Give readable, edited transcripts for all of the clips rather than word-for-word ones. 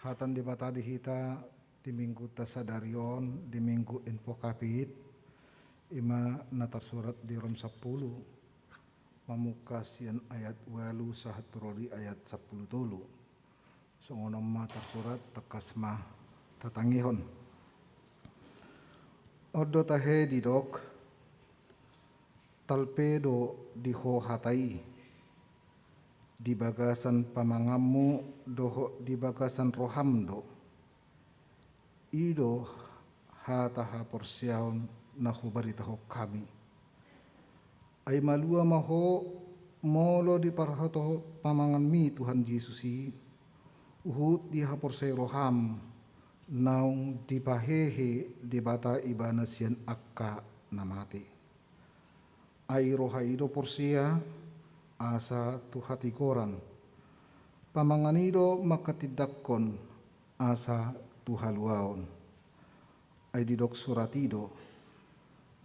Hatan di bata di hita di minggu tasadarion di minggu info kapit ima natarsurat di Rom 10 mamukasian ayat walu sahaturori ayat 10 tulu songonom ma tersurat tekas mah tatangihon odo tahe didok talpedo diho hatai di bagasan pamangamu doho di bagasan rohamdo ido hataha porsiaon nahubari taho kami ay malua maho molo di parhatoho pamangan mi Tuhan Yesusi uhut di haporsai roham naung di pahehe di bata ibana sian akka namate ay roha ido porsia asa tuhati koran pamanganido makatidakon asa tuhaluaon ay didok suratido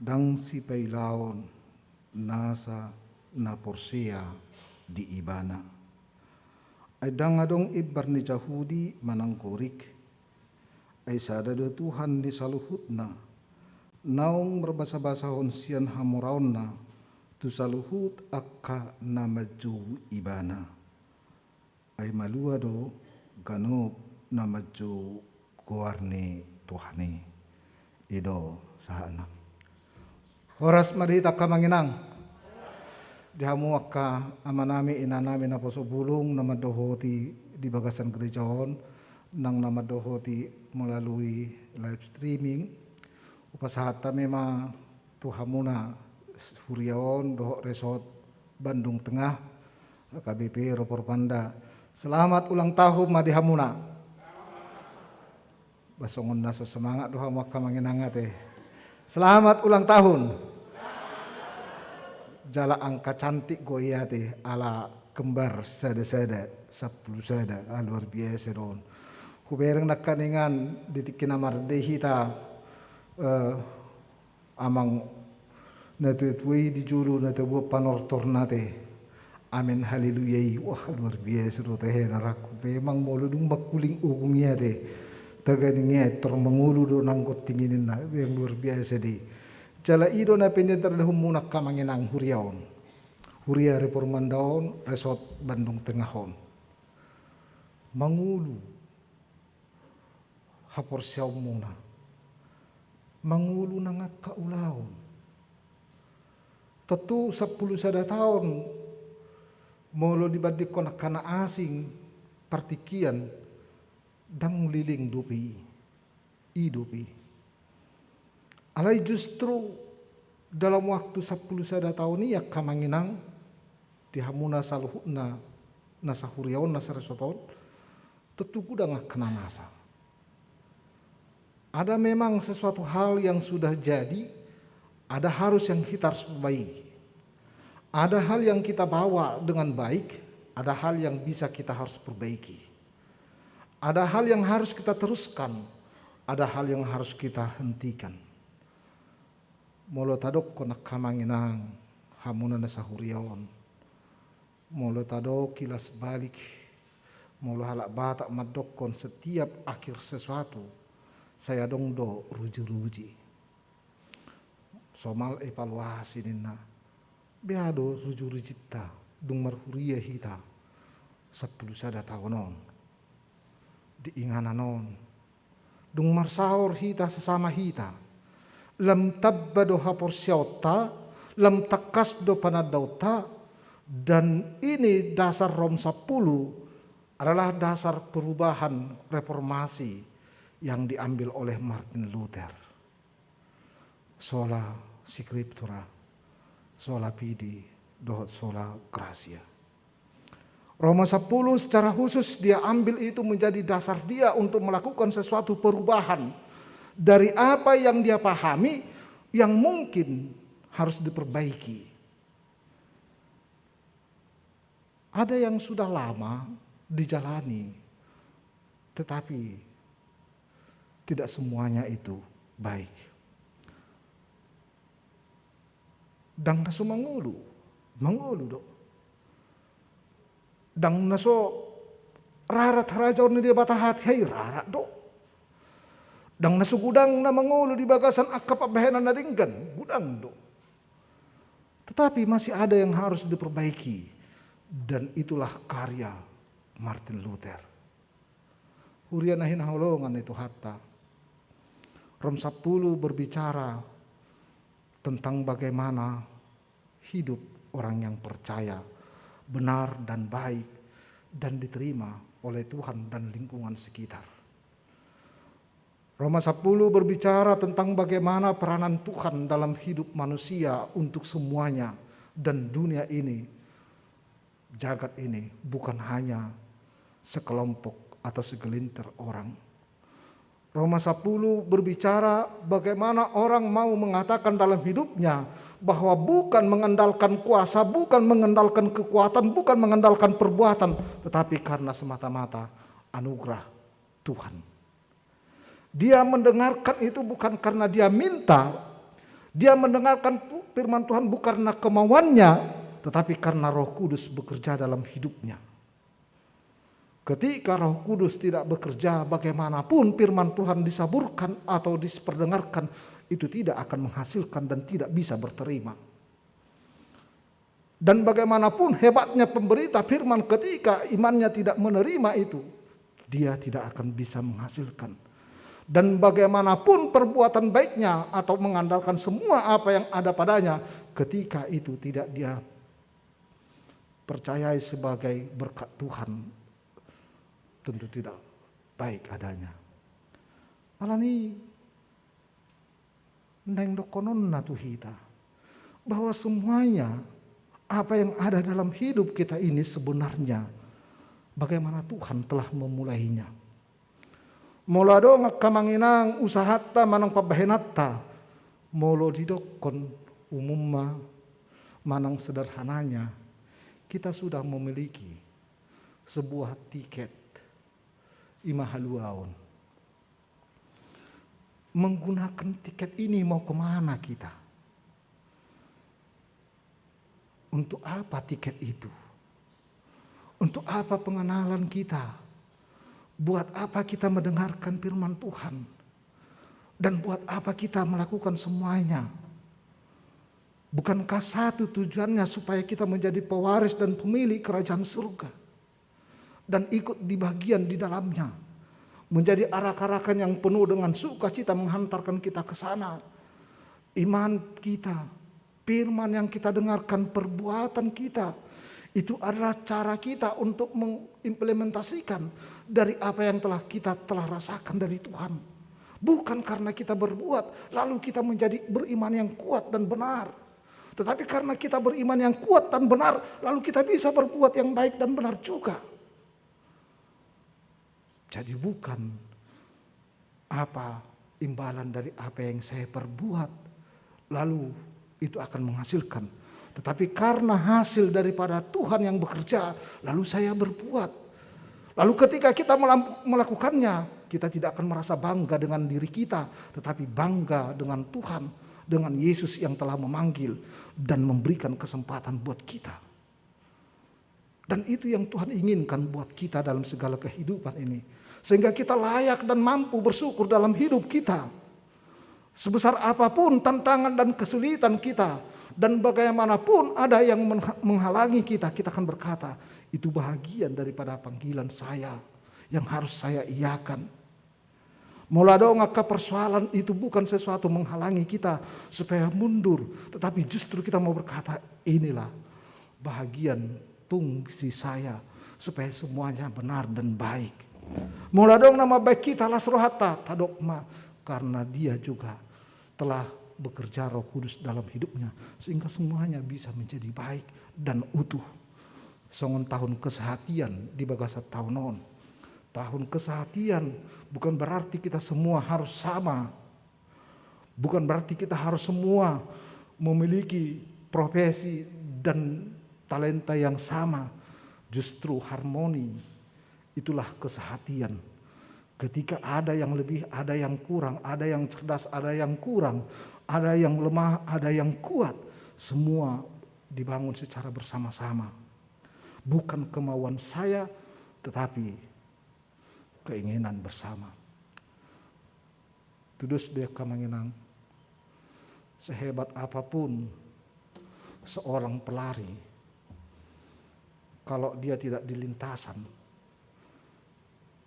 dang si pailaon nasa na porsia di ibana ay dangadong ibar ni Jahudi manangkorik ay sadado Tuhan di saluhut na naong berbasa-basahon sian hamuraon na tu saluhut akka na maju ibana ay malua do ganop na maju guarne Tuhane ido sahana horas marita kamanginang dihamu akka amanami inanami na posobulong na madohoti di bagasan gerejahon nang na madohoti melalui live streaming upasahata mema tuhamuna Huriaon doh resort Bandung Tengah KBP Ropor Panda. Selamat ulang tahun Madihamuna. Basongon naso semangat doha maka manginangate. Selamat ulang tahun. Jala angka cantik goyate ala kembar sada-sada 10 sada luar biasa don. Hubereng nakaningan ditikin amar dehita amang natuetui di julu natabuo panortor nate amin haleluya wah luar biasa do teh naraku memang moludung bakuling ugungnya te taganinya termengulu do nangkot tinginin na yang luar biasa di jala ido na pendentar dahum munak kamanginang huriaon huria reformandaon resort Bandung Tengahon mangulu hapor siaw muna mangulu nangak kaulaon tentu 10 sada tahun molo dibadik konak kana asing partikian dang liling dupi idupi alai justru dalam waktu 10 sada tahun ia kamanginang dihamuna saluhuna nasahuriaon nasaresoton tentu kuda kena nasa ada memang sesuatu hal yang sudah jadi. Ada harus yang kita harus perbaiki. Ada hal yang kita bawa dengan baik, ada hal yang bisa kita harus perbaiki. Ada hal yang harus kita teruskan, ada hal yang harus kita hentikan. Molo tadok konak kamanginang hamuna nasahuriaon. Molo tadok kilas balik. Molo halak batak madokon setiap akhir sesuatu. Saya dong do ruji-ruji. Somal evaluasi nina beado rujuri cita dung marhuria hita 10 sada tahunon diingananon dung marsaur hita sesama hita lam tabbado hapor syauta lam takas do panadauta dan ini dasar Rom 10 adalah dasar perubahan reformasi yang diambil oleh Martin Luther sola scriptura sola fide dohot sola gratia. Roma 10 secara khusus dia ambil itu menjadi dasar dia untuk melakukan sesuatu perubahan dari apa yang dia pahami yang mungkin harus diperbaiki. Ada yang sudah lama dijalani tetapi tidak semuanya itu baik. Dang naso mangulu do. Dang naso Rarat harajaw ni dia batahati hay rarat do. Dang nasugudang na mangolo di bagasan akap abahenan na dinggan. Gudang do. Tetapi masih ada yang harus diperbaiki. Dan itulah karya Martin Luther. Hurian nahin haulongan itu hatta. Rom 10 berbicara tentang bagaimana hidup orang yang percaya, benar dan baik, dan diterima oleh Tuhan dan lingkungan sekitar. Roma 10 berbicara tentang bagaimana peranan Tuhan dalam hidup manusia untuk semuanya, dan dunia ini, jagat ini bukan hanya sekelompok atau segelintir orang. Roma 10 berbicara bagaimana orang mau mengatakan dalam hidupnya bahwa bukan mengandalkan kuasa, bukan mengandalkan kekuatan, bukan mengandalkan perbuatan, tetapi karena semata-mata anugerah Tuhan. Dia mendengarkan itu bukan karena dia minta, dia mendengarkan firman Tuhan bukan karena kemauannya, tetapi karena Roh Kudus bekerja dalam hidupnya. Ketika Roh Kudus tidak bekerja, bagaimanapun firman Tuhan disaburkan atau diperdengarkan, itu tidak akan menghasilkan dan tidak bisa berterima. Dan bagaimanapun hebatnya pemberita firman, ketika imannya tidak menerima itu, dia tidak akan bisa menghasilkan. Dan bagaimanapun perbuatan baiknya atau mengandalkan semua apa yang ada padanya, ketika itu tidak dia percayai sebagai berkat Tuhan, tentu tidak baik adanya. Alani neng dokonon natuhita bahwa semuanya apa yang ada dalam hidup kita ini sebenarnya bagaimana Tuhan telah memulainya. Mulado ngakamanginang usahata manang pabahenata molo didokon umumma manang sederhananya kita sudah memiliki sebuah tiket imahaluaon. Menggunakan tiket ini mau kemana kita? Untuk apa tiket itu? Untuk apa pengenalan kita? Buat apa kita mendengarkan firman Tuhan? Dan buat apa kita melakukan semuanya? Bukankah satu tujuannya supaya kita menjadi pewaris dan pemilik kerajaan surga? Dan ikut di bagian di dalamnya. Menjadi arak-arakan yang penuh dengan sukacita menghantarkan kita ke sana. Iman kita, firman yang kita dengarkan, perbuatan kita, itu adalah cara kita untuk mengimplementasikan dari apa yang kita telah rasakan dari Tuhan. Bukan karena kita berbuat, lalu kita menjadi beriman yang kuat dan benar. Tetapi karena kita beriman yang kuat dan benar, lalu kita bisa berbuat yang baik dan benar juga. Jadi bukan apa imbalan dari apa yang saya perbuat lalu itu akan menghasilkan. Tetapi karena hasil daripada Tuhan yang bekerja lalu saya berbuat. Lalu ketika kita melakukannya kita tidak akan merasa bangga dengan diri kita, tetapi bangga dengan Tuhan, dengan Yesus yang telah memanggil dan memberikan kesempatan buat kita. Dan itu yang Tuhan inginkan buat kita dalam segala kehidupan ini. Sehingga kita layak dan mampu bersyukur dalam hidup kita. Sebesar apapun tantangan dan kesulitan kita. Dan bagaimanapun ada yang menghalangi kita, kita akan berkata, itu bahagian daripada panggilan saya yang harus saya iakan. Mulado ngaka persoalan itu bukan sesuatu menghalangi kita supaya mundur. Tetapi justru kita mau berkata, inilah bahagian fungsi saya supaya semuanya benar dan baik. Muladong nama baik kita lasrohata tadokma, karena dia juga telah bekerja Roh Kudus dalam hidupnya sehingga semuanya bisa menjadi baik dan utuh. Songon tahun kesehatian di bagasa tahunon. Tahun kesehatian bukan berarti kita semua harus sama. Bukan berarti kita harus semua memiliki profesi dan talenta yang sama. Justru harmoni itulah kesehatian. Ketika ada yang lebih, ada yang kurang, ada yang cerdas, ada yang kurang, ada yang lemah, ada yang kuat, semua dibangun secara bersama-sama. Bukan kemauan saya, tetapi keinginan bersama. Tudus dia kamanginang, sehebat apapun seorang pelari, kalau dia tidak di lintasan,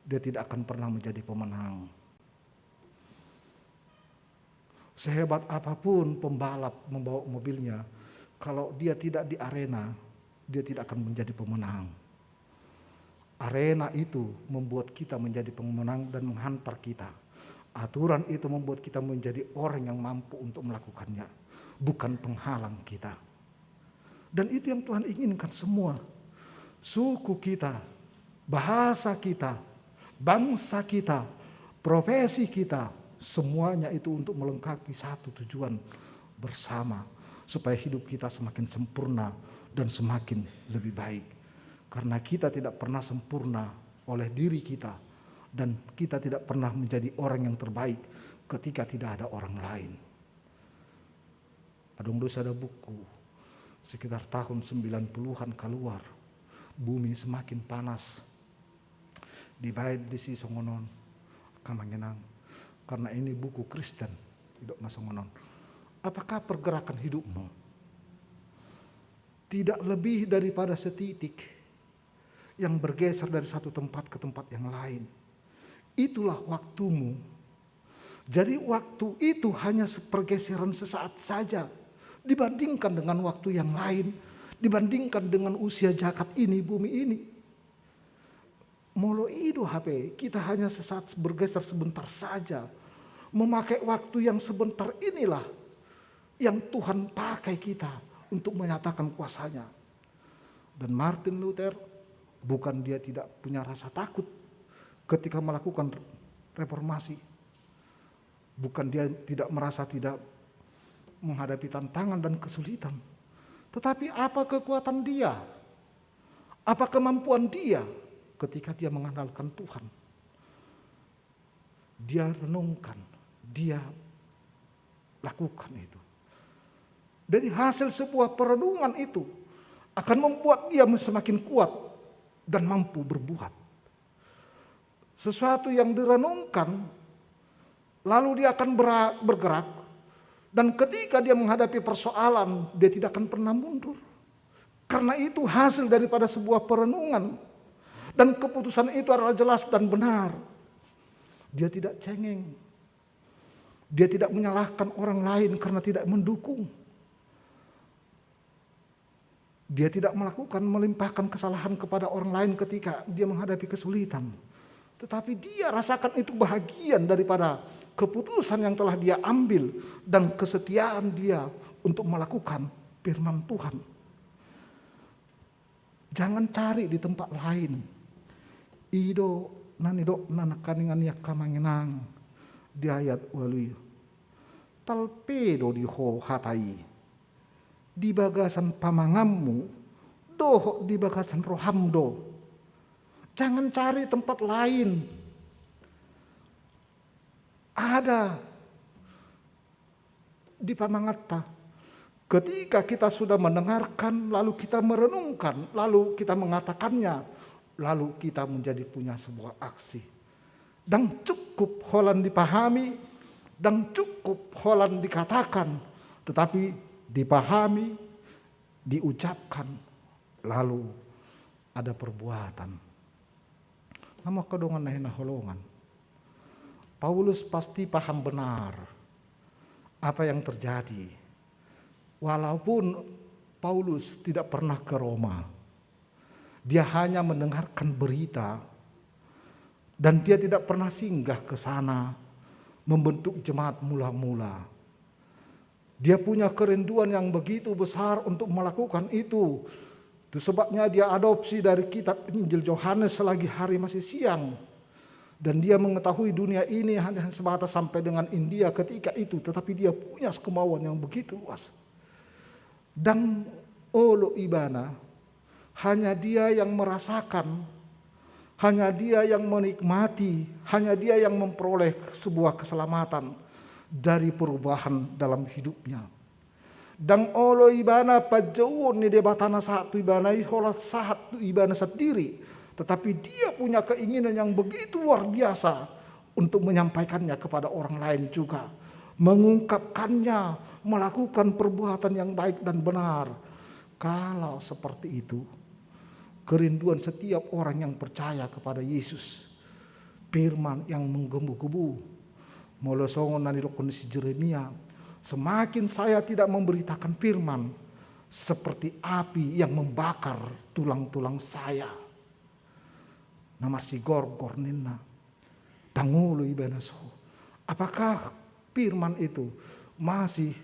dia tidak akan pernah menjadi pemenang. Sehebat apapun pembalap membawa mobilnya, kalau dia tidak di arena, dia tidak akan menjadi pemenang. Arena itu membuat kita menjadi pemenang dan menghantar kita. Aturan itu membuat kita menjadi orang yang mampu untuk melakukannya, bukan penghalang kita. Dan itu yang Tuhan inginkan semua. Suku kita, bahasa kita, bangsa kita, profesi kita, semuanya itu untuk melengkapi satu tujuan bersama, supaya hidup kita semakin sempurna dan semakin lebih baik. Karena kita tidak pernah sempurna oleh diri kita, dan kita tidak pernah menjadi orang yang terbaik ketika tidak ada orang lain. Adong dosa ada buku sekitar tahun 90-an keluar, bumi semakin panas. Dibayar di si songonon kamangenang, karena ini buku Kristen, tidak masongonon. Apakah pergerakan hidupmu tidak lebih daripada setitik yang bergeser dari satu tempat ke tempat yang lain? Itulah waktumu. Jadi waktu itu hanya pergeseran sesaat saja dibandingkan dengan waktu yang lain, dibandingkan dengan usia jagat ini, bumi ini. Molo itu HP, kita hanya sesaat bergeser sebentar saja. Memakai waktu yang sebentar inilah yang Tuhan pakai kita untuk menyatakan kuasanya. Dan Martin Luther, bukan dia tidak punya rasa takut ketika melakukan reformasi. Bukan dia tidak merasa tidak menghadapi tantangan dan kesulitan. Tetapi apa kekuatan dia? Apa kemampuan dia ketika dia mengandalkan Tuhan? Dia renungkan, dia lakukan itu. Dari hasil sebuah perenungan itu akan membuat dia semakin kuat dan mampu berbuat. Sesuatu yang direnungkan, lalu dia akan bergerak, dan ketika dia menghadapi persoalan, dia tidak akan pernah mundur. Karena itu hasil daripada sebuah perenungan, dan keputusan itu adalah jelas dan benar. Dia tidak cengeng, dia tidak menyalahkan orang lain karena tidak mendukung. Dia tidak melimpahkan kesalahan kepada orang lain ketika dia menghadapi kesulitan. Tetapi dia rasakan itu bahagian daripada keputusan yang telah dia ambil dan kesetiaan dia untuk melakukan firman Tuhan. Jangan cari di tempat lain. Ido nanido nanakaningan ya kamanginang di ayat walui. Talpedo di ho hatai. Di bagasan pamangammu, doh di bagasan rohamdo. Jangan cari tempat lain. Ada di Pamangata. Ketika kita sudah mendengarkan, lalu kita merenungkan, lalu kita mengatakannya, lalu kita menjadi punya sebuah aksi. Dan cukup holan dipahami, dan cukup holan dikatakan, tetapi dipahami, diucapkan, lalu ada perbuatan. Nama kedongan nahina holongan. Paulus pasti paham benar apa yang terjadi. Walaupun Paulus tidak pernah ke Roma, dia hanya mendengarkan berita dan dia tidak pernah singgah ke sana membentuk jemaat mula-mula. Dia punya kerinduan yang begitu besar untuk melakukan itu. Itu sebabnya dia adopsi dari kitab Injil Yohanes selagi hari masih siang. Dan dia mengetahui dunia ini hanya sebatas sampai dengan India ketika itu. Tetapi dia punya kemauan yang begitu luas. Dan olo ibana, hanya dia yang merasakan, hanya dia yang menikmati, hanya dia yang memperoleh sebuah keselamatan dari perubahan dalam hidupnya. Dan olo ibana pajauan ni debatana satu ibana iholat satu ibana sendiri. tetapi dia punya keinginan yang begitu luar biasa untuk menyampaikannya kepada orang lain juga. Mengungkapkannya, melakukan perbuatan yang baik dan benar. Kalau seperti itu, kerinduan setiap orang yang percaya kepada Yesus, firman yang menggebu-gebu, molosongon nani kondisi Yeremia, semakin saya tidak memberitakan firman, seperti api yang membakar tulang-tulang saya. Namar si gor ninna, tangulu ibenaso. Apakah firman itu masih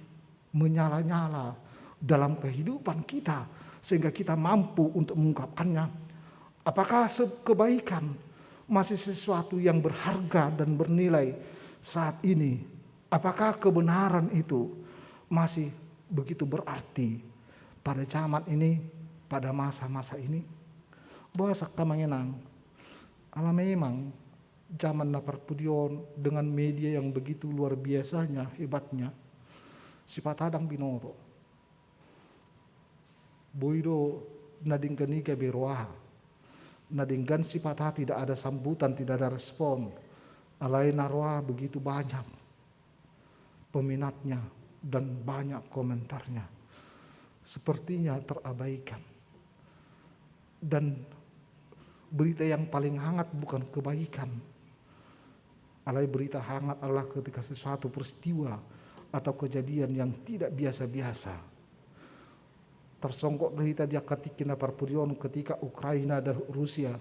menyala-nyala dalam kehidupan kita sehingga kita mampu untuk mengungkapkannya? Apakah kebaikan masih sesuatu yang berharga dan bernilai saat ini? Apakah kebenaran itu masih begitu berarti pada zaman ini, pada masa-masa ini? Bahasa kamangenang, ala memang zaman naparpudion dengan media yang begitu luar biasanya, hebatnya, sifat adang binoro. Boido nadingkaniga berwah, nadingkan sifat tidak ada sambutan, tidak ada respon. Alai narwa begitu banyak peminatnya dan banyak komentarnya. Sepertinya terabaikan. Dan berita yang paling hangat bukan kebaikan. Alai berita hangat adalah ketika sesuatu peristiwa atau kejadian yang tidak biasa-biasa. Tersongkok berita dia ketika parpurion ketika Ukraina dan Rusia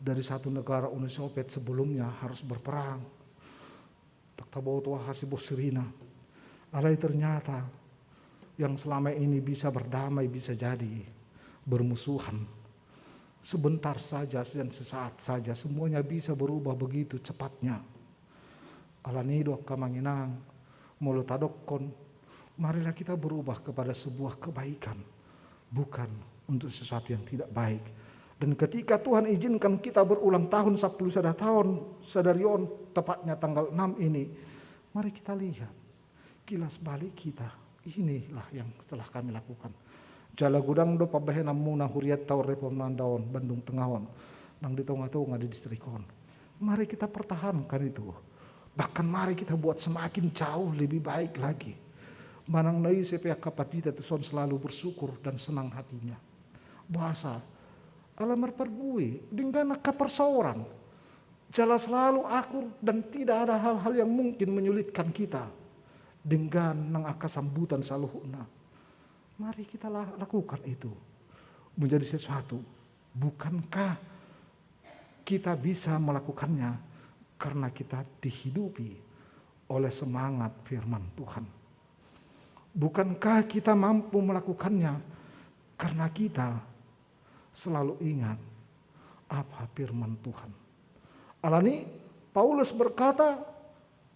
dari satu negara Uni Soviet sebelumnya harus berperang. Tak tahu tua hasibus sirina. Alai ternyata yang selama ini bisa berdamai bisa jadi bermusuhan. Sebentar saja dan sesaat saja semuanya bisa berubah begitu cepatnya. Alanido kamanginang molotadokon, marilah kita berubah kepada sebuah kebaikan, bukan untuk sesuatu yang tidak baik. Dan ketika Tuhan izinkan kita berulang tahun 10 tahun sadarion tepatnya tanggal 6 ini, mari kita lihat kilas balik kita. Inilah yang setelah kami lakukan. Jala gudang do pabahe namuna huriat tau repom nandaon Bandung Tengahon nang di tonga-tonga di distrikon. Mari kita pertahankan itu. Bahkan mari kita buat semakin jauh lebih baik lagi. Manang nai sepea kapatita tuson selalu bersyukur dan senang hatinya. Bahasa alamar pergui dengan kapersoran. Jala selalu akur dan tidak ada hal-hal yang mungkin menyulitkan kita. Dengan nang aka sambutan saluhuna. Mari kita lakukan itu menjadi sesuatu. Bukankah kita bisa melakukannya karena kita dihidupi oleh semangat firman Tuhan? Bukankah kita mampu melakukannya karena kita selalu ingat apa firman Tuhan? Alani Paulus berkata,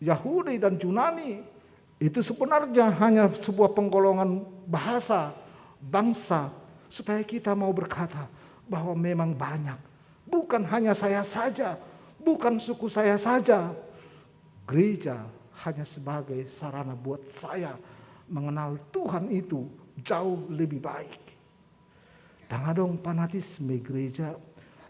Yahudi dan Yunani itu sebenarnya hanya sebuah penggolongan bahasa, bangsa, supaya kita mau berkata bahwa memang banyak. Bukan hanya saya saja, bukan suku saya saja. Gereja hanya sebagai sarana buat saya mengenal Tuhan itu jauh lebih baik. Dangadong fanatisme gereja,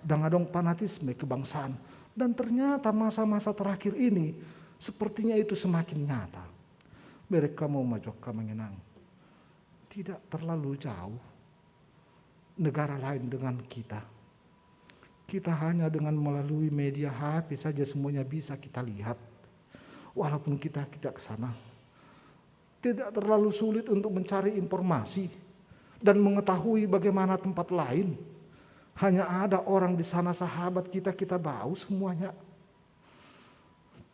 dangadong fanatisme kebangsaan. Dan ternyata masa-masa terakhir ini sepertinya itu semakin nyata. Mereka mau maju ke mengenang. Tidak terlalu jauh negara lain dengan kita. Kita hanya dengan melalui media HP saja semuanya bisa kita lihat. Walaupun kita tidak ke sana. Tidak terlalu sulit untuk mencari informasi dan mengetahui bagaimana tempat lain. Hanya ada orang di sana sahabat kita bau semuanya.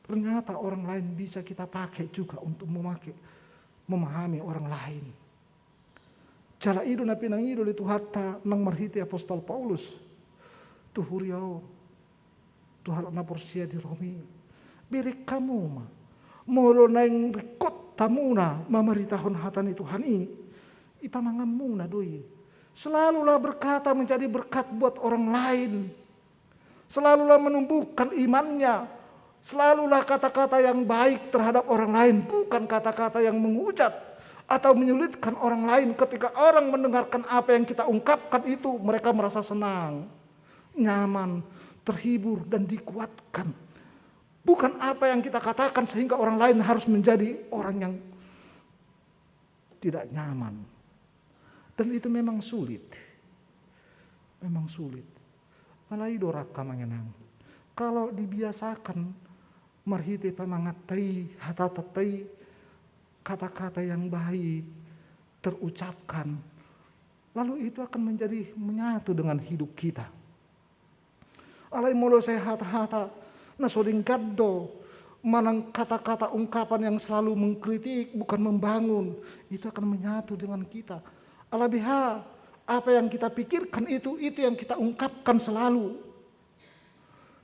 Ternyata orang lain bisa kita pakai juga untuk memahami orang lain. Jala idu na pinangido itu hatta nang marhiti apostol Paulus. Tuhuriao. Tuhan na porsia di Romi. Birik kamu ma. Molo naing rikot tamuna mamaritahon hatan itu hani. Ipamangamuna doi. Selalulah berkata menjadi berkat buat orang lain. Selalulah menumbuhkan imannya. Selalulah kata-kata yang baik terhadap orang lain, bukan kata-kata yang menghujat atau menyulitkan orang lain. Ketika orang mendengarkan apa yang kita ungkapkan itu, mereka merasa senang. nyaman, terhibur dan dikuatkan. Bukan apa yang kita katakan sehingga orang lain harus menjadi orang yang tidak nyaman. Dan itu memang sulit. Memang sulit. Alai doraka mangenang. Kalau dibiasakan marhite pamangatai, hatatatai, kata-kata yang baik terucapkan, lalu itu akan menjadi menyatu dengan hidup kita. Alai molo saya hata-hata nasoding kaddo, manang kata-kata ungkapan yang selalu mengkritik bukan membangun, itu akan menyatu dengan kita. Alabiha apa yang kita pikirkan itu yang kita ungkapkan selalu.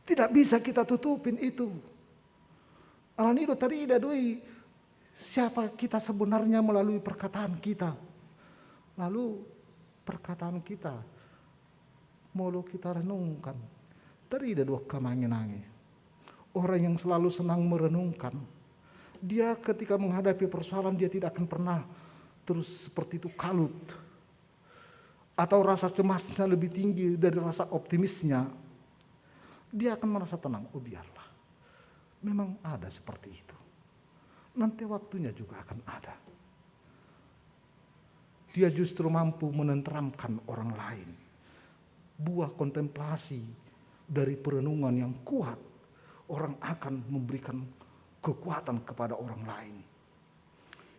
Tidak bisa kita tutupin itu. Alanido tadi doi siapa kita sebenarnya melalui perkataan kita. Lalu perkataan kita molo kita renungkan. Tadi ada dua kamanginangi. Orang yang selalu senang merenungkan, dia ketika menghadapi persoalan dia tidak akan pernah terus seperti itu kalut. Atau rasa cemasnya lebih tinggi dari rasa optimisnya. Dia akan merasa tenang, oh biarlah. Memang ada seperti itu. Nanti waktunya juga akan ada. Dia justru mampu menenteramkan orang lain. Buah kontemplasi dari perenungan yang kuat, orang akan memberikan kekuatan kepada orang lain.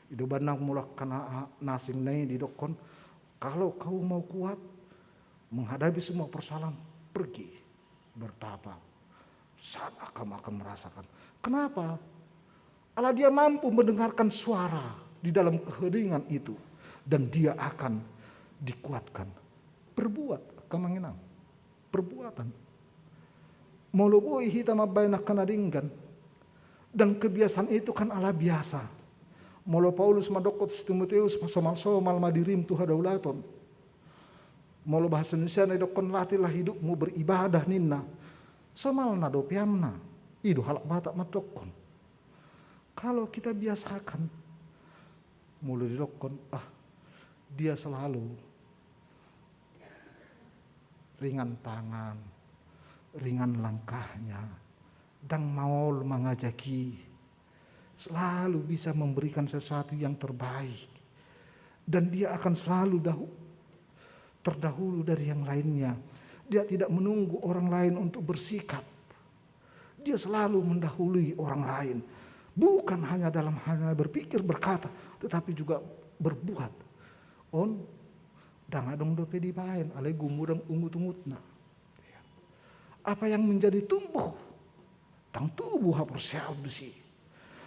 Itu benar mulak kena nasing nai di dokon. Kalau kau mau kuat menghadapi semua persoalan, pergi bertapa. Saat akan merasakan. Kenapa? Allah dia mampu mendengarkan suara di dalam keheningan itu. Dan dia akan dikuatkan. Berbuat, kamanginang. Perbuatan. Moloboi hita mabayna kanadinggan. Dan kebiasaan itu kan Allah biasa. Molo Paulus madokot Timoteus somal madirim tuha daulaton. Molo bahasa Indonesia na dokon latilah hidupmu beribadah ninna. Somal na dopiamna. Idu halak batak madokon. Kalau kita biasakan. Molo didokon dia selalu ringan tangan, ringan langkahnya, dan mau mengajaki, selalu bisa memberikan sesuatu yang terbaik, dan dia akan selalu terdahulu dari yang lainnya. Dia tidak menunggu orang lain untuk bersikap, dia selalu mendahului orang lain, bukan hanya dalam hanya berpikir berkata, tetapi juga berbuat. On dangadong dope di bayan alai gumudang ungut-ungutna. Apa yang menjadi tumbuh tang tubuh haporsial besi.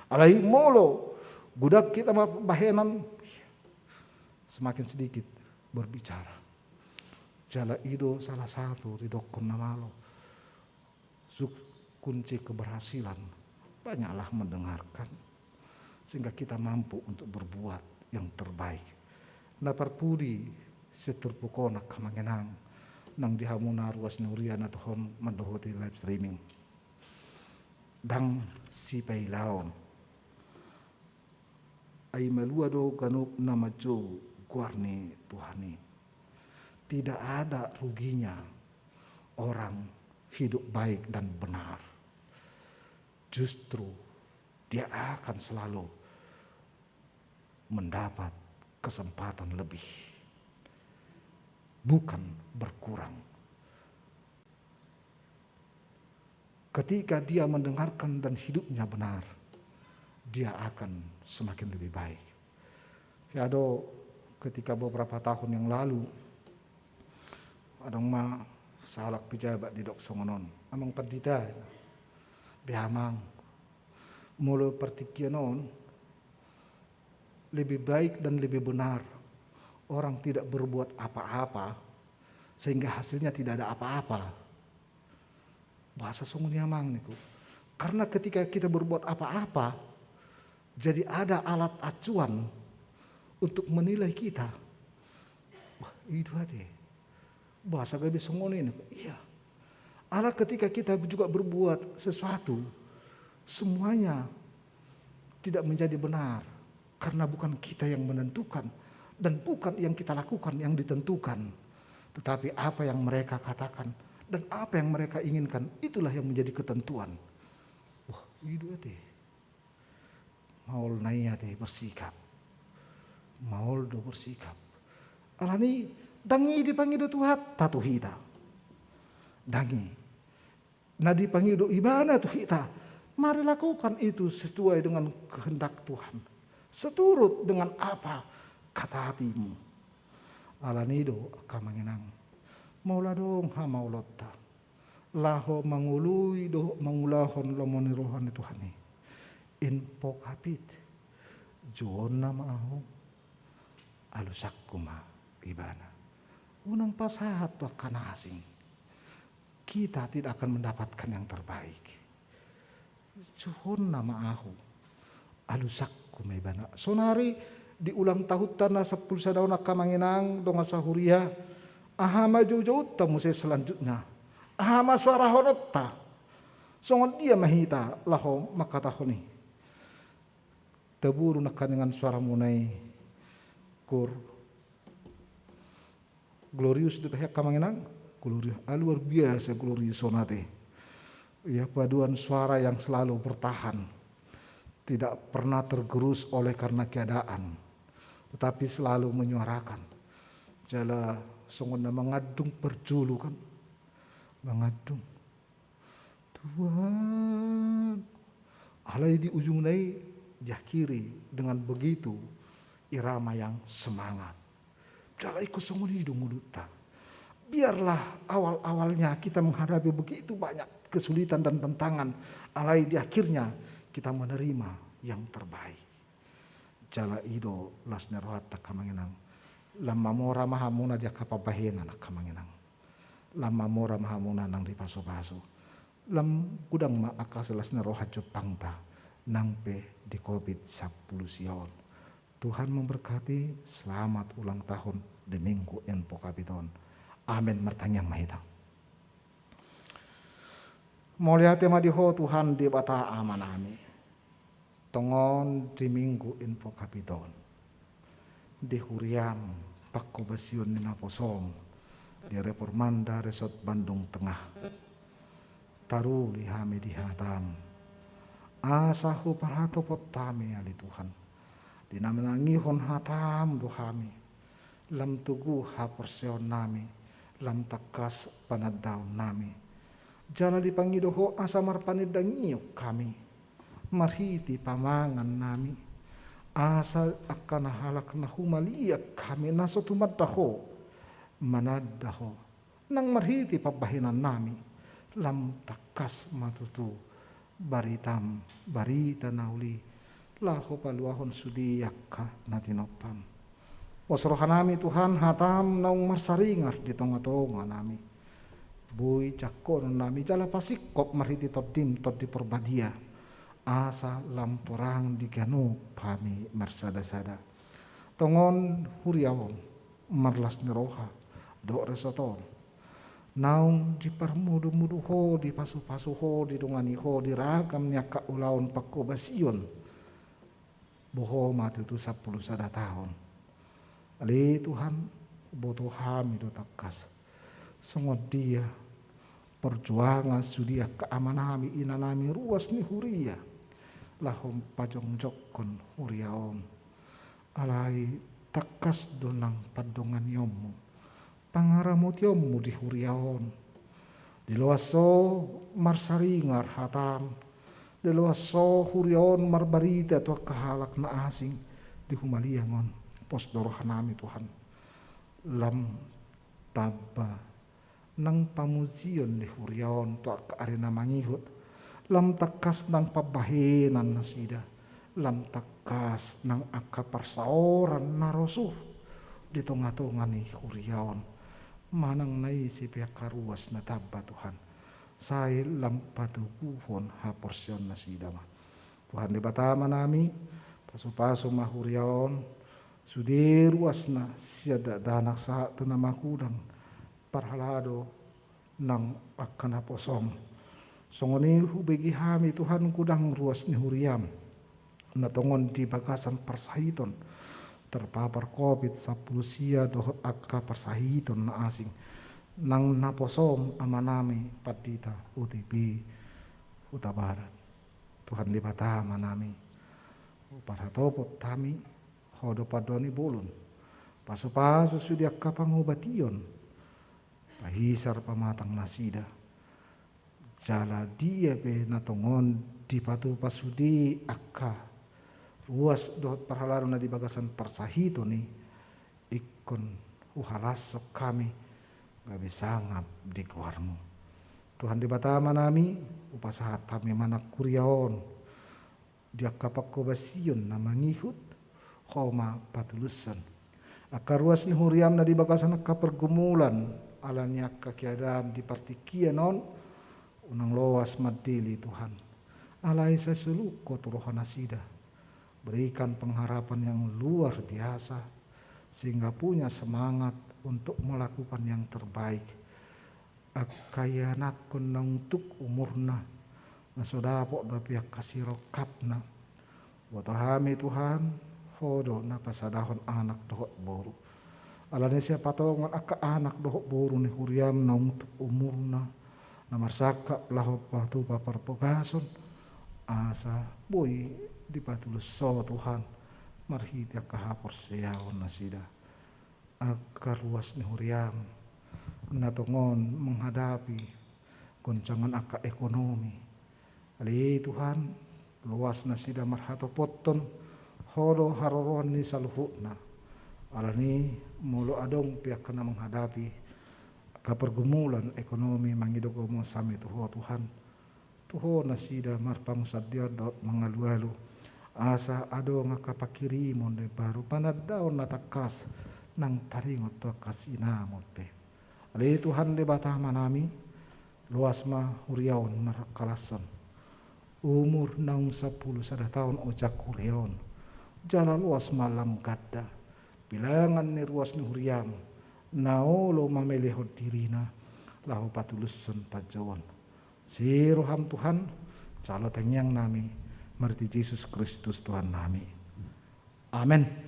Alai molo gudak kita bahenan semakin sedikit berbicara. Jala ido salah satu ridokon namalo. Kunci keberhasilan banyaklah mendengarkan sehingga kita mampu untuk berbuat yang terbaik. Naparpudi seturpukona kamangenang nang dihamuna ruas nurian atau mandohoti live streaming dang sipay laon ay maluado ganuk namajo guarni Tuhani. Tidak ada ruginya orang hidup baik dan benar. Justru dia akan selalu mendapat kesempatan lebih, bukan berkurang. Ketika dia mendengarkan dan hidupnya benar, dia akan semakin lebih baik. Ya do ketika beberapa tahun yang lalu, adang ma salak pejabat di dok songonon, amang perdita, bihamang, mulu pertikianon. Lebih baik dan lebih benar orang tidak berbuat apa-apa sehingga hasilnya tidak ada apa-apa. Bahasa sungguhnya mang niku. Karena ketika kita berbuat apa-apa, jadi ada alat acuan untuk menilai kita. Wah, itu hati. Bahasa gabe sungguh ini. Iya. Allah ketika kita juga berbuat sesuatu, semuanya tidak menjadi benar. Karena bukan kita yang menentukan dan bukan yang kita lakukan yang ditentukan. Tetapi apa yang mereka katakan Dan apa yang mereka inginkan, itulah yang menjadi ketentuan. Wah, itu teh. Maul naya teh bersikap. Maul do bersikap. Alani dangi dipanggil Tuhan, tatu hita. Dangi. Nah dipanggil do ibana tu hita. Mari lakukan itu sesuai dengan kehendak Tuhan. Seturut dengan apa kata hatimu. Alani do akamanginang. Maula dong ha maulota. Laho mangului do mangulahon lomoni rohani Tuhani. Info kapit. Juon nama ahu. Alusakuma ibana. Unang pasahat tu akan asing. Kita tidak akan mendapatkan yang terbaik. Juon nama ahu. Alusakuma ibana. Sonari di ulang tahun tanah 10 sadaw na kamanginang donga sahuria. Ahama jauh-jauh tamu saya selanjutnya. Ahama suara honotta. Songon dia mahita laho makatahoni. Taburu nakan dengan suara munai kur. Glorious di tahyak kamanginang. Glorious. Luar biasa glorious sonate. Ya paduan suara yang selalu bertahan. Tidak pernah tergerus oleh karena keadaan. Tetapi selalu menyuarakan. Jala songon na mengadung perjulu kan. Mengadung. Tuhan. Alai di ujung nai jakiri dengan begitu irama yang semangat. Jala ikut songon hidung muduta. Biarlah awal-awalnya kita menghadapi begitu banyak kesulitan dan tantangan. Alai di akhirnya kita menerima yang terbaik. Jala ido lasnya rohata kamanginang. Lama mora mahamuna dia kapabahena nak kamanginang. Lama mora mahamuna nang di paso-paso. Lam gudang ma akas lasnya rohat Jepang ta. Nang pe di COVID-10 sion. Tuhan memberkati, selamat ulang tahun di minggu Enpo Kapiton. Amin mertanyang mahita. Mulia tema diho Tuhan di bata aman amin. Tongon di minggu Enpo Kapiton. Di huriam pakko basion ni naposong. Di Reformanda Resort Bandung Tengah. Taru lihami di hatam. Asahu parato potami ali Tuhan. Dinamanangihon hatam duhami. Lam tugu haporseon nami. Lam takas panadaw nami. Jana dipangidoho asa marpanidangiyok kami. Marhiti pamangan nami. Asa akan halak na humaliak kami naso tumadaho. Manadaho. Nang marhiti pabahinan nami. Lam takas matutu. Baritam barita nauli. Laho paluahon sudiyaka natinopam. Wasrohan nami Tuhan hatam naung marsaringar di tonga-tonga nami. Boy cakon nami jala pasikop marhiti todim todi perbadia. Asa lam torang di gano pami marsada-sada. Tongon huriawon marlas neroha do resoton. Naung di parmudu-mudu ho di pasu-pasu ho di dongani ho di ragam nyaka ulaon pakko basion. Boho mati itu 10 sada tahun. Ali Tuhan boto hami do takas. Sengod dia perjuangan sudia keamanami inanami ruas ni huria. Lahom pajong jokon huriaom. Alai takas donang padongan yomu. Pangaramot yomu di huriaon. Di luaso marsaringar hatam. Di luaso huriaon marbarita atau kahalak na asing. Di humaliangon. Posdorohan nami Tuhan. Lam taba. Nang pamuzion di huriaon. Tuak arena mangihut. Lam takas nang pabahenan nasida. Lam takas nang akaparsaoran narosuh. Di tonga-tonga ni huriaon. Manang naisip ya karuas na taba Tuhan. Saya lampatubuhon haporsion na sidama. Tuhan di batama nami. Paso-paso mahuriaon. Sudiruas na siya danak sa ito na makudang. Parhalado ng akanaposong. Songoni hubigi hami Tuhan kudang ruas ni huriam. Natongon di bagasan persahiton. Terpapar COVID-10 siya doh akka persahiton na asing. nang naposom amanami padita UTP Huta Barat. Tuhan di bata manami parhatopot tami hodo padoni bulun paso-paso sudia kapangobation pahisar pamatang nasida jala dia pe natongon di patu pasudi akka ruas dohot parhalaro na di bagasan parsahito ni ikon uhalasok kami gak bisa ngap di keluarmu. Tuhan di batama nami upasahat kami manak kuryaon dia kapak kobasion na mangihut koma patulusan akar ruas ni huriam na di bagasan kapergumulan alanya kakiadaan di partikia non unang loas madili Tuhan alai seseluk rohana sida berikan pengharapan yang luar biasa sehingga punya semangat untuk melakukan yang terbaik. Akaya nakon untuk umurna nasodapok da pihak kasiro kapna. Watahami Tuhan hodo na pasadahon anak dohot boru. Alane siapa tongan aka anak dohot boru ni huriam na untuk umurna na marsaka laho patu paparpogason asa boy dipatulus so Tuhan marhiti kahapor seyawon nasida. Akar luas ni huriam natongon menghadapi goncangan aka ekonomi ali Tuhan luas nasida marhato poton hodo haroron ni saluhutna alani mulu adong pihak kena menghadapi kapergumulan ekonomi mangidogomo sami Tuhan tuho nasida marpang sadya dot mangalu-alu asa ado ngakapakiri monde baru panadaon natakas nang taringot to kasinamot pe. Ali Tuhan de batah manami luas ma huriaon marakalason. Umur naung 10 sada tahun ojak huriaon. Jala luas malam gadda. Bilangan ni ruas ni huriam. Naolo mamelehot dirina lahu patuluson pajawan. Si roham Tuhan calo tengyang nami marti Yesus Kristus Tuhan nami. Amin.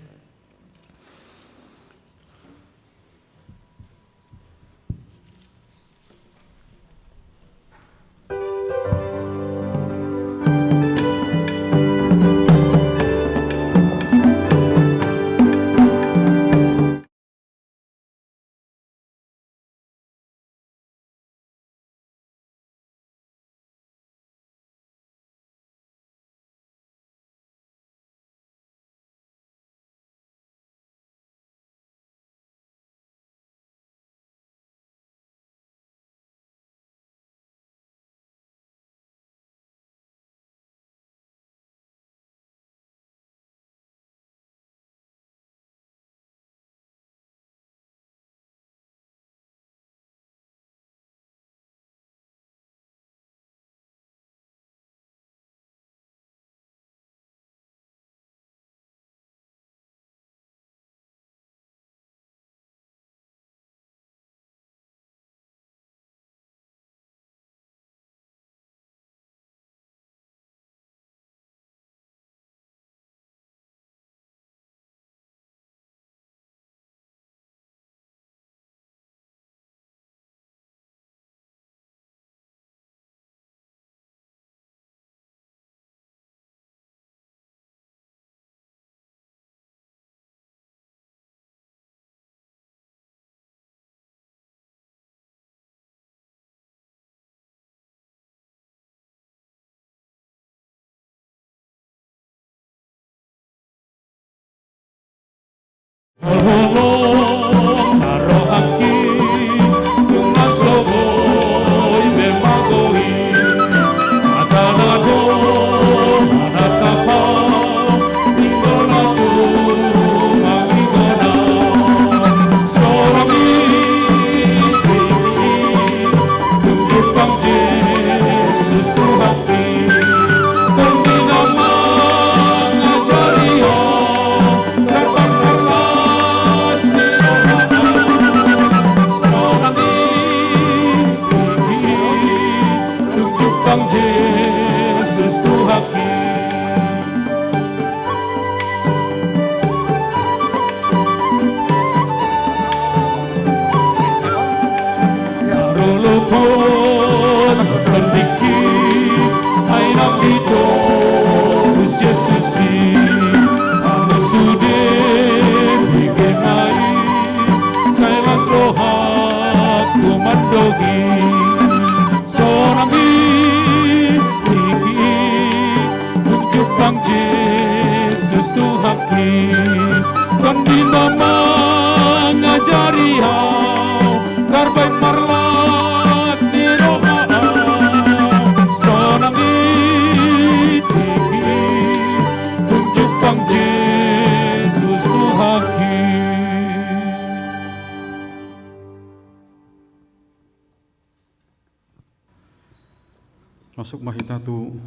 termasuk mahita tu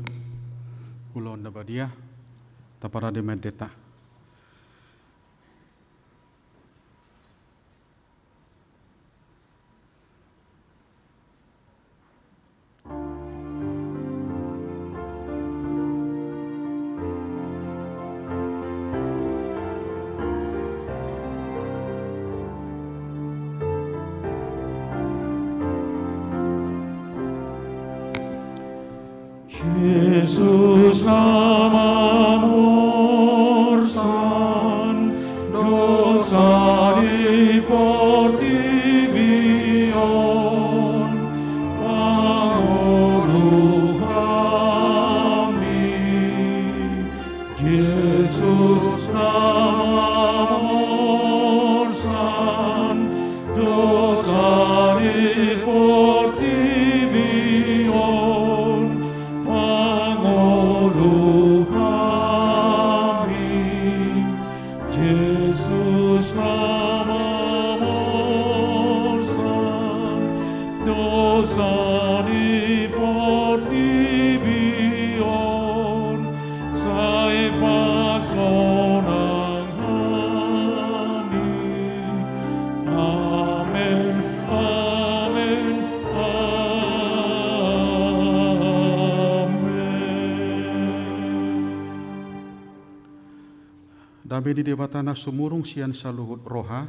ulon da badia tapara de medeta. Jesús amor dos ari por tibion amor kami Jesús amor dos ari por tibion Pangulu kami, Yesus namamorsan, dosani portibion, sai pasonang kami. Amen, amen, Dabe di debatana sumurung sian saluhut roha,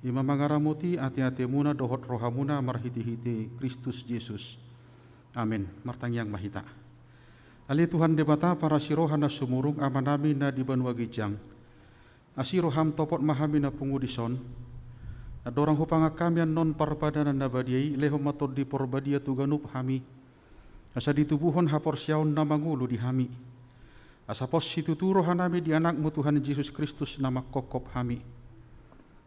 ima mangaramuti ati-ati muna dohot rohamuna marhiti-hiti Kristus Yesus. Amin. Martangyang mahita. Ali Tuhan debata para siroha na sumurung amanami na diban wagijang. Asiroham topot mahami na pungudison. Adorang hupanga kamian non parpadanan na badiay lehom matod di porbadia tuganup hami. Asa ditubuhon hapor siyaon na mangulo di hami. Asa pos situturo hanami di anakmu Tuhan Yesus Kristus nama kokop hami.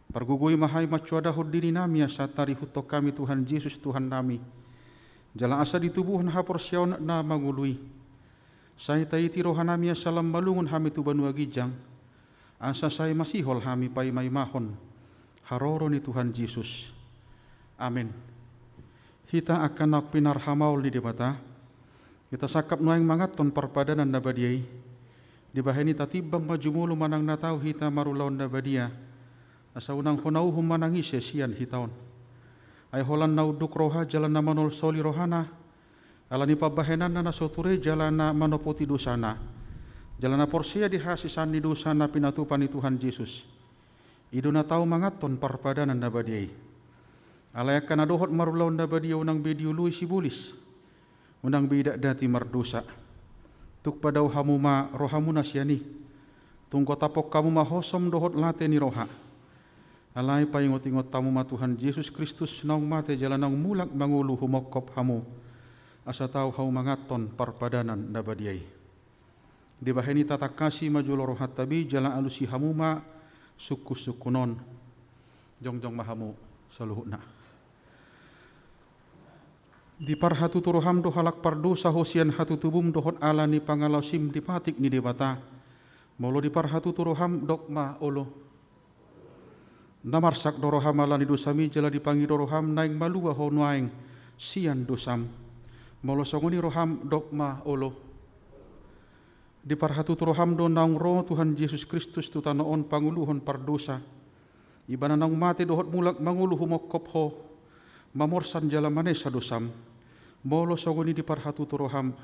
Pargugui mahai macuadahud diri nami asa tari huto kami Tuhan Yesus Tuhan nami. Jala asa ditubuhan hapor siyaon na mangului. Sai taiti rohanami asalam malungun hami tuban wagijang. Asa sai masihol hami pai may mahon. Haroro ni Tuhan Yesus. Amin. Hita akan pinarhamaul di debata. Kita sakap nuaing mangaton parpadanan na badiay. Di bahani tatibang majumulu manang natau hita marulaon na badia. Asa unang hunauhum manangis sian hitaon. Ay holan nauduk roha jalan na manol soli rohana. Alani pabahenan na nasoture jalan na manopoti dosana. Jalan na porsia dihasisan ni dosana pinatupan ni Tuhan Yesus. Idu na tau mangaton parpadanan na badiay. Alayakan na dohot marulaon na badia unang bidiyo lui sibulis. Unang bidak dati mardosa. Tuk padaw hamuma rohamuna siani. Tungko tapok kamu mahosom dohot late ni roha. Alay pa ingot-ingot tamu ma Tuhan Yesus Kristus naung mate jalan naung mulak mangulu humokop hamu. Asa tau hau mangaton parpadanan na badiay. Di baheni tatakasi majulo rohat tabi jalan alusi hamuma suku-sukunon. Jong-jong mahamu saluhuna. Di parhatu turoham do halak pardosa hosian hatu tubum dohot ala ni pangalaw sim di patik ni debata. Molo di parhatu turoham dokma olo. Namarsak doroham ala ni dosami jala dipangi doroham naing malua ho nuaing sian dosam. Molo songoni roham dokma olo. Di parhatu turoham do naung roh Tuhan Yesus Kristus tutanoon panguluhon pardosa. Ibana naung mate dohot mulak manguluh humokop ho. Mamorsan jala manesa dosam. Molo songoni di parhatu turoham